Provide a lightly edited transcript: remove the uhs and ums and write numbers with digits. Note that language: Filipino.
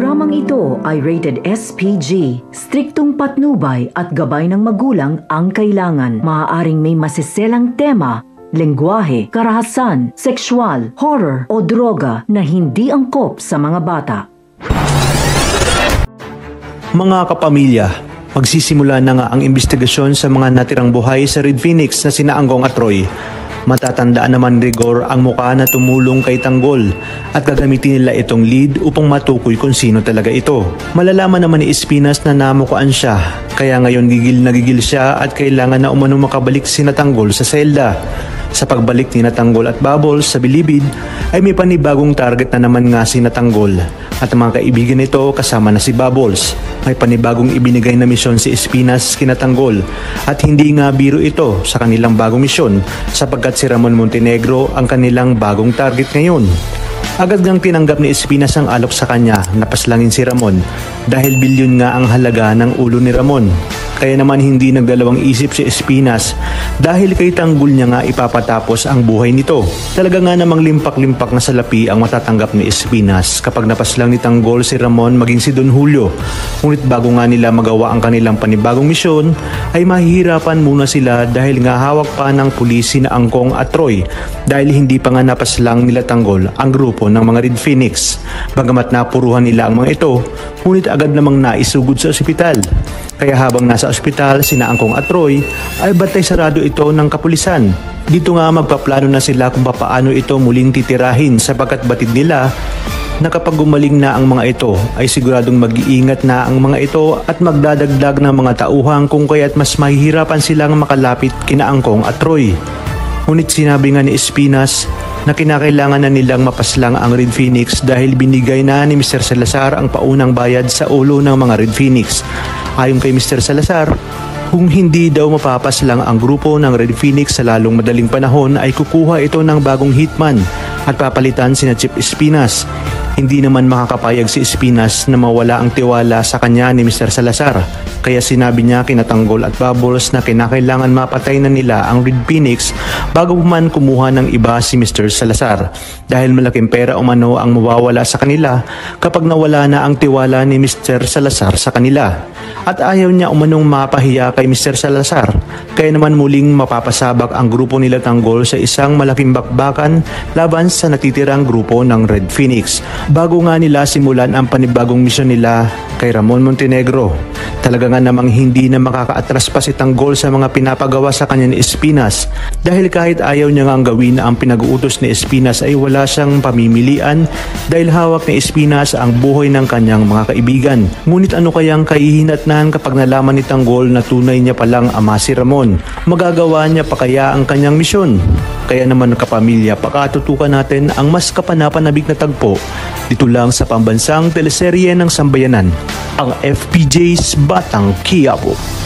programang ito ay rated SPG. Striktong patnubay at gabay ng magulang ang kailangan. Maaaring may masiselang tema, lengguwahe, karahasan, sexual, horror o droga na hindi angkop sa mga bata. Mga kapamilya, magsisimula na nga ang investigasyon sa mga natirang buhay sa Red Phoenix na sina Anggong at Roy. Matatandaan naman rigor ang mukha na tumulong kay Tanggol at gagamitin nila itong lead upang matukoy kung sino talaga ito. Malalaman naman ni Espinas na namukaan siya, kaya ngayon gigil na gigil siya at kailangan na umanong makabalik si Tanggol sa selda. Sa pagbalik ni Tanggol at Bubbles sa bilibid ay may panibagong target na naman nga si Tanggol at ang mga kaibigan nito kasama na si Bubbles. May panibagong ibinigay na misyon si Espinas kina Tanggol at hindi nga biro ito sa kanilang bagong misyon sapagkat si Ramon Montenegro ang kanilang bagong target ngayon. Agad ngang tinanggap ni Espinas ang alok sa kanya na paslangin si Ramon dahil bilyon nga ang halaga ng ulo ni Ramon. Kaya naman hindi nagdalawang isip si Espinas dahil kay Tanggol niya nga ipapatapos ang buhay nito. Talaga nga namang limpak-limpak na salapi ang matatanggap ni Espinas kapag napaslang ni Tanggol si Ramon maging si Don Julio. Ngunit bago nga nila magawa ang kanilang panibagong misyon ay mahihirapan muna sila dahil nga hawak pa ng pulis sina Anggong at Roy dahil hindi pa nga napaslang nila Tanggol ang grupo ng mga Red Phoenix. Bagamat napuruhan nila ang mga ito, ngunit agad namang naisugod sa ospital. Kaya habang nasa ospital sina Anggong at Roy ay bantay sarado ito ng kapulisan. Dito nga magpaplano na sila kung paano ito muling titirahin sapagkat batid nila na kapag gumaling na ang mga ito ay siguradong mag-iingat na ang mga ito at magdadagdag ng mga tauhang kung kaya't mas mahihirapan silang makalapit kina Anggong at Roy. Ngunit sinabi nga ni Espinas na kinakailangan na nilang mapaslang ang Red Phoenix dahil binigay na ni Mr. Salazar ang paunang bayad sa ulo ng mga Red Phoenix. Ayon kay Mr. Salazar, kung hindi daw mapapaslang ang grupo ng Red Phoenix sa lalong madaling panahon ay kukuha ito ng bagong hitman at papalitan sina Chief Espinas. Hindi naman makakapayag si Espinas na mawala ang tiwala sa kanya ni Mr. Salazar. Kaya sinabi niya kina Tanggol at Bubbles na kinakailangan mapatay na nila ang Red Phoenix bago man kumuha ng iba si Mr. Salazar. Dahil malaking pera umano ang mawawala sa kanila kapag nawala na ang tiwala ni Mr. Salazar sa kanila. At ayaw niya umanong mapahiya kay Mr. Salazar. Kaya naman muling mapapasabak ang grupo nila Tanggol sa isang malaking bakbakan laban sa natitirang grupo ng Red Phoenix. Bago nga nila simulan ang panibagong misyon nila kay Ramon Montenegro. Talaga nga namang hindi na makakaatras pa si Tanggol sa mga pinapagawa sa kanya ni Espinas dahil kahit ayaw niya nga gawin ang pinag-uutos ni Espinas ay wala siyang pamimilian dahil hawak ni Espinas ang buhay ng kanyang mga kaibigan. Ngunit ano kayang kahihinatnan kapag nalaman ni Tanggol na tunay niya palang ama si Ramon? Magagawa niya pa kaya ang kanyang misyon? Kaya naman kapamilya, pakatutukan natin ang mas kapanapanabik na tagpo dito lang sa pambansang teleserye ng sambayanan, ang FPJ's Batang Quiapo.